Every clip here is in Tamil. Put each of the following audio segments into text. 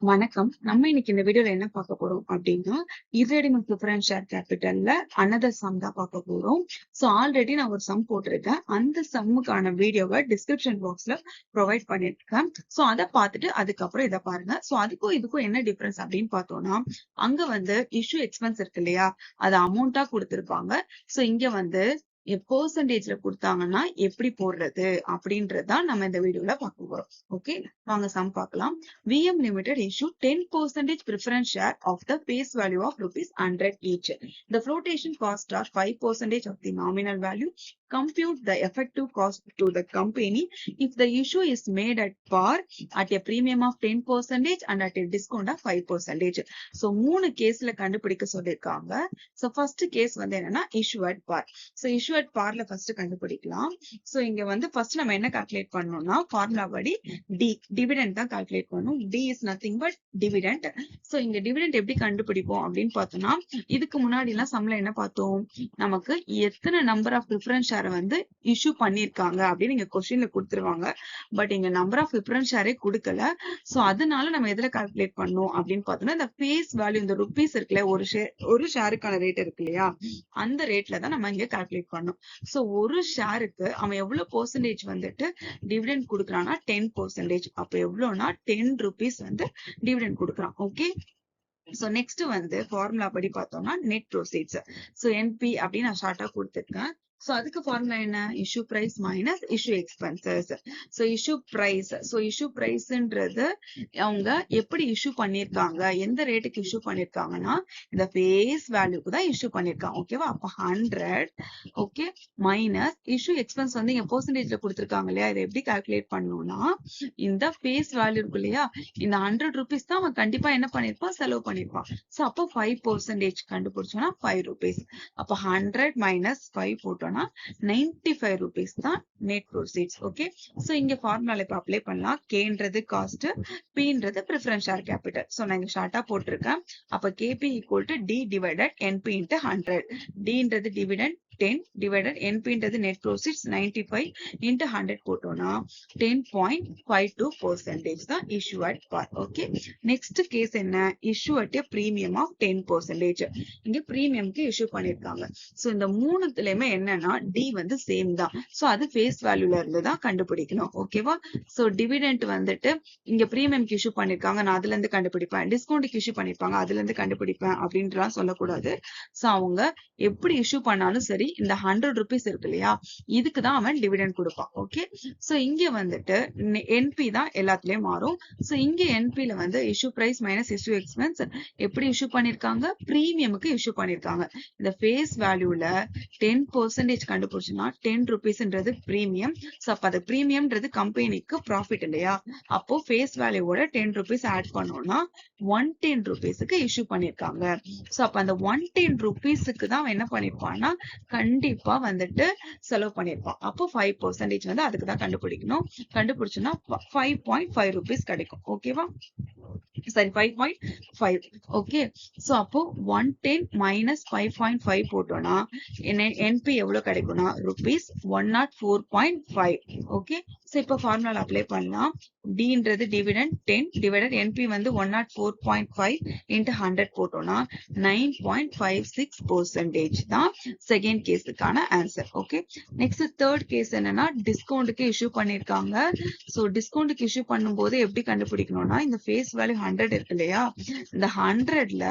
வணக்கம். நம்ம இன்னைக்கு இந்த வீடியோல என்ன பார்க்க போறோம் அப்படின்னா, இர்ரெடியூசிபிள் ப்ரிஃபரன்ஸ் ஷேர் கேபிட்டல்ல அனதர் சம் தான் பார்க்க போறோம். சோ ஆல்ரெடி நான் ஒரு சம் போட்டிருக்கேன். அந்த சம்முக்கான வீடியோவை டிஸ்கிரிப்ஷன் பாக்ஸ்ல ப்ரொவைட் பண்ணிருக்கேன். சோ அதை பார்த்துட்டு அதுக்கப்புறம் இதை பாருங்க. சோ அதுக்கும் இதுக்கும் என்ன டிஃபரன்ஸ் அப்படின்னு பார்த்தோம்னா, அங்க வந்து இஷ்யூ எக்ஸ்பென்ஸ் இருக்கு இல்லையா, அது அமௌண்டா கொடுத்திருப்பாங்க. சோ இங்க வந்து பெர்சன்டேஜ்ல கொடுத்தாங்கன்னா எப்படி போடுறது அப்படின்றதான் நம்ம இந்த வீடியோல பார்க்க போறோம். ஓகே, வாங்க சம் பார்க்கலாம். VM Limited issue 10% preference share of the face value of rupees 100 each. The flotation cost are 5% of the nominal value. Compute the effective cost to the company if the issue is made at par at a premium of 10% and at a discount of 5%. So மூணு கேஸ்ல கண்டுபிடிக்க சொல்லிருக்காங்க. So first கேஸ் வந்து என்னன்னா issue at par. So issue at parல first கண்டுபிடிக்கலாம். So இங்க வந்து first நம்ம என்ன கால்குலேட் பண்ணணும்னா ஃபார்முலா படி டிவிடெண்ட் தான் கால்குலேட் பண்ணணும். D is nothing but dividend. So இங்க டிவிடெண்ட் எப்படி கண்டுபிடிப்போம் அப்படின்னு பார்த்தோம்னா, இதுக்கு முன்னாடி எல்லாம் சம்ல என்ன பார்த்தோம், நமக்கு எத்தனை நம்பர் ஆஃப் ப்ரிஃபரன்ஸ் ஷேரை வந்து இஷ்யூ பண்ணிருக்காங்க அப்படின்னு இங்க கொஸ்டின்ல கொடுத்துருவாங்க. பட் இங்க நம்பர் ஆஃப் ப்ரிஃபரன்ஸ் ஷேரே கொடுக்கல. சோ அதனால நம்ம எதுல கால்குலேட் பண்ணணும் அப்படின்னு பார்த்தோம்னா, இந்த ஃபேஸ் வேல்யூ, இந்த ருபீஸ் இருக்குல்ல, ஒரு ஷேருக்கான ரேட் இருக்கு இல்லையா, அந்த ரேட்ல தான் நம்ம இங்க கால்குலேட் பண்ணணும். சோ ஒரு ஷேருக்கு அவன் எவ்வளவு பெர்சன்டேஜ் வந்துட்டு டிவிடெண்ட் கொடுக்குறான்னா 10%. அப்ப எவ்வளவுனா 10 rupees வந்து டிவிடெண்ட் கொடுக்குறான். ஓகே, சோ நெக்ஸ்ட் வந்து ஃபார்முலா படி பார்த்தோம்னா நெட் ப்ரோசீட்ஸ். சோ NP அப்படின்னு நான் ஷார்ட்டா கொடுத்துருக்கேன். சோ அதுக்கு ஃபார்முலா என்ன, issue price minus issue expenses. So issue price, so issue பிரைஸ்ன்றது அவங்க எப்படி இஷ்யூ பண்ணிருக்காங்க, எந்த ரேட்டுக்கு இஷ்யூ பண்ணிருக்காங்கன்னா இந்த ஃபேஸ் வேல்யூக்கு தான் இஷ்யூ பண்ணிருக்காங்க. ஓகேவா, அப்ப 100 ஓகே மைனஸ் இஷ்யூ எக்ஸ்பென்ஸ் வந்து இங்க பெர்சன்டேஜ்ல கொடுத்துருக்காங்க இல்லையா, இதை எப்படி கால்குலேட் பண்ணணும்னா இந்த ஃபேஸ் வேல்யூ இருக்கு இல்லையா, இந்த 100 rupees தான் அவன் கண்டிப்பா என்ன பண்ணிருப்பான், செலவு பண்ணிருப்பான். சோ அப்போ 5% கண்டுபிடிச்சோம்னா 5 rupees. அப்ப 100 மைனஸ் 5 போட்டோம்னா 95 rupees தான் நெட் ப்ரோசீட்ஸ். ஓகே, சோ இங்க ஃபார்முலால இப்ப அப்ளை பண்ணலாம். கேன்றது காஸ்ட், பின்றது ப்ரிஃபரன்ஸ் ஷேர் கேபிட்டல். சோ நான் இங்க ஷார்ட்டா போட்டிருக்கேன். அப்ப KP equal to D divided NP into 100. Dன்றது டிவிடெண்ட் 10 டிவைடட் NP ன்றது நெட் ப்ரோசீட்ஸ் 95 இன்டு 100 போட்டோம்னா 10.52% தான் issue at par. Okay, next case என்ன, issue at a premium of 10%. இங்க பிரீமியம்க்கு இஷ்யூ பண்ணிருக்காங்க. சோ இந்த மூணுத்துலயுமே என்னன்னா D வந்து சேம் தான். சோ அது ஃபேஸ் வேல்யூல இருந்து தான் கண்டுபிடிக்கணும். ஓகேவா, சோ டிவிடெண்ட் வந்துட்டு இங்க பிரீமியம்க்கு இஷ்யூ பண்ணிருக்காங்க, நான் அதுல இருந்து கண்டுபிடிப்பேன், டிஸ்கவுண்ட்க்கு இஷ்யூ பண்ணிருப்பாங்க அதுல இருந்து கண்டுபிடிப்பேன் அப்படின்ட்டுலாம் சொல்லக்கூடாது. சோ அவங்க எப்படி இஷ்யூ பண்ணாலும் சரி, இந்த 100 rupees இருக்கு இல்லையா, இதுக்கு தான் அவன் டிவிடெண்ட் கொடுப்பான். ஓகே, சோ இங்க வந்துட்டு NP தான் எல்லாத்துலயும் மாறும். சோ இங்க NP ல வந்து issue price minus issue expense எப்படி இஷ்யூ பண்ணிருக்காங்க, பிரீமியமுக்கு இஷ்யூ பண்ணிருக்காங்க. இந்த ஃபேஸ் வேல்யூல 10% கண்டுபிடிச்சுன்னா 10 rupeesன்றது பிரீமியம். சோ அப்ப அது பிரீமியம்ன்றது கம்பெனிக்கு ப்ராஃபிட் இல்லையா, அப்போ ஃபேஸ் வேல்யூவோட 10 rupees ஆட் பண்ணோம்னா 110 rupeesக்கு இஷ்யூ பண்ணிருக்காங்க. சோ அப்ப அந்த 110 rupeesக்கு தான் அவன் என்ன பண்ணிருப்பான்னா கண்டிப்பா வந்துட்டு செலவு பண்ணிருப்பான். அப்போ 5% வந்து அதுக்கு தான் கண்டுபிடிக்கணும். கண்டுபிடிச்சோம்னா 5.5 rupees கிடைக்கும். ஓகேவா, சரி 5.5. ஓகே, சோ அப்போ 110 மைனஸ் 5.5 போட்டோம்னா NP எவ்வளவு கிடைக்கும்னா rupees 104.5. ஓகே, சோ இப்ப ஃபார்முலா அப்ளை பண்ணலாம். Dன்றது டிவிடெண்ட் 10 டிவைடட் NP வந்து 104.5 இன்டு 100 போட்டோம்னா 9.56% தான் செகண்ட் கேஸுக்கான answer. Okay, next third case என்னன்னா டிஸ்கவுண்ட்க்கு இஷ்யூ பண்ணிருக்காங்க. சோ டிஸ்கவுண்ட்க்கு இஷ்யூ பண்ணும்போது எப்படி கண்டுபிடிக்கணும்னா, இந்த ஃபேஸ் வேல்யூ 100 இருக்கு இல்லையா, இந்த 100ல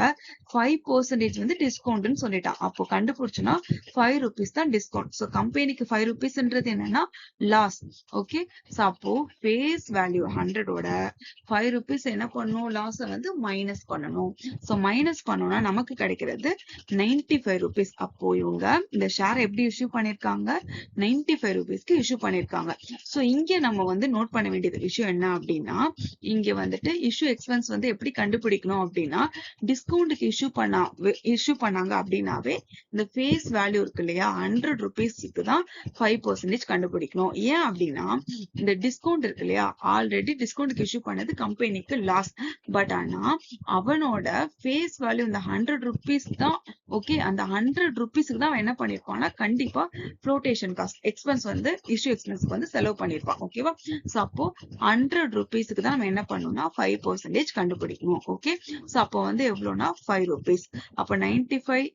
5% வந்து டிஸ்கவுண்ட்னு சொல்லிட்டான். அப்போ கண்டுபிடிச்சோம்னா 5 rupees தான் டிஸ்கவுண்ட். சோ கம்பெனிக்கு 5 rupeesன்றது என்னன்னா லாஸ். ஓகே, சோ அப்போ ஃபேஸ் வேல்யூ 100ஓட 5 rupees என்ன பண்ணணும், லாஸ் வந்து மைனஸ் பண்ணணும். சோ மைனஸ் பண்ணோம்னா நமக்கு கிடைக்கிறது 95 rupees. அப்போ இவங்க இந்த ஷேர் எப்படி இஷ்யூ பண்ணிருக்காங்க, 95 rupeesக்கு இஷ்யூ பண்ணிருக்காங்க. சோ இங்க நம்ம வந்து நோட் பண்ண வேண்டியது விஷயம் என்ன அப்படின்னா, இங்க வந்துட்டு இஷ்யூ எக்ஸ்பென்ஸ் வந்து எப்படி கண்டுபிடிக்கணும் அப்படின்னா, டிஸ்கவுண்ட்க்கு இஷ்யூ பண்ணாங்க அப்படின்னாவே இந்த ஃபேஸ் வேல்யூ இருக்கு இல்லையா 100 rupeesக்கு தான் 5% கண்டுபிடிக்கணும். ஏன் அப்படின்னா இந்த டிஸ்கவுண்ட் இருக்கு இல்லையா, ஆல்ரெடி ஆல்ரெடி டிஸ்கவுண்ட் இஷ்யூ பண்ணது கம்பெனிக்கு லாஸ். பட் ஆனா அவனோட ஃபேஸ் வேல்யூ இந்த 100 rupees தான். ஓகே, அந்த 100 rupeesக்கு தான் அவன் என்ன பண்ணிருப்பான்னா கண்டிப்பா ஃப்ளோட்டேஷன் காஸ்ட் எக்ஸ்பென்ஸ் வந்து இஷ்யூ எக்ஸ்பென்ஸ்க்கு வந்து செலவு பண்ணிருப்பான். ஓகேவா? சோ அப்போ 100 rupeesக்கு தான் நம்ம என்ன பண்ணணும்னா 5% கண்டுபிடிக்கணும். ஓகே, சோ அப்போ வந்து எவ்வளவுனா 5 rupees. அப்ப 95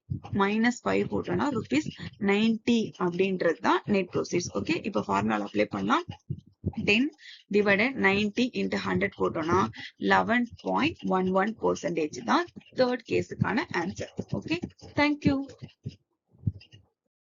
minus 5 போட்டோம்னா rupees 90 அப்படின்றது தான் நெட் ப்ரோசீட்ஸ். ஓகே, இப்ப ஃபார்முலா அப்ளை பண்ணலாம். 10 divided 90 into 100 போட்டோம்னா 11.11% தான் தேர்ட் கேஸுக்கான ஆன்சர். Okay, thank you.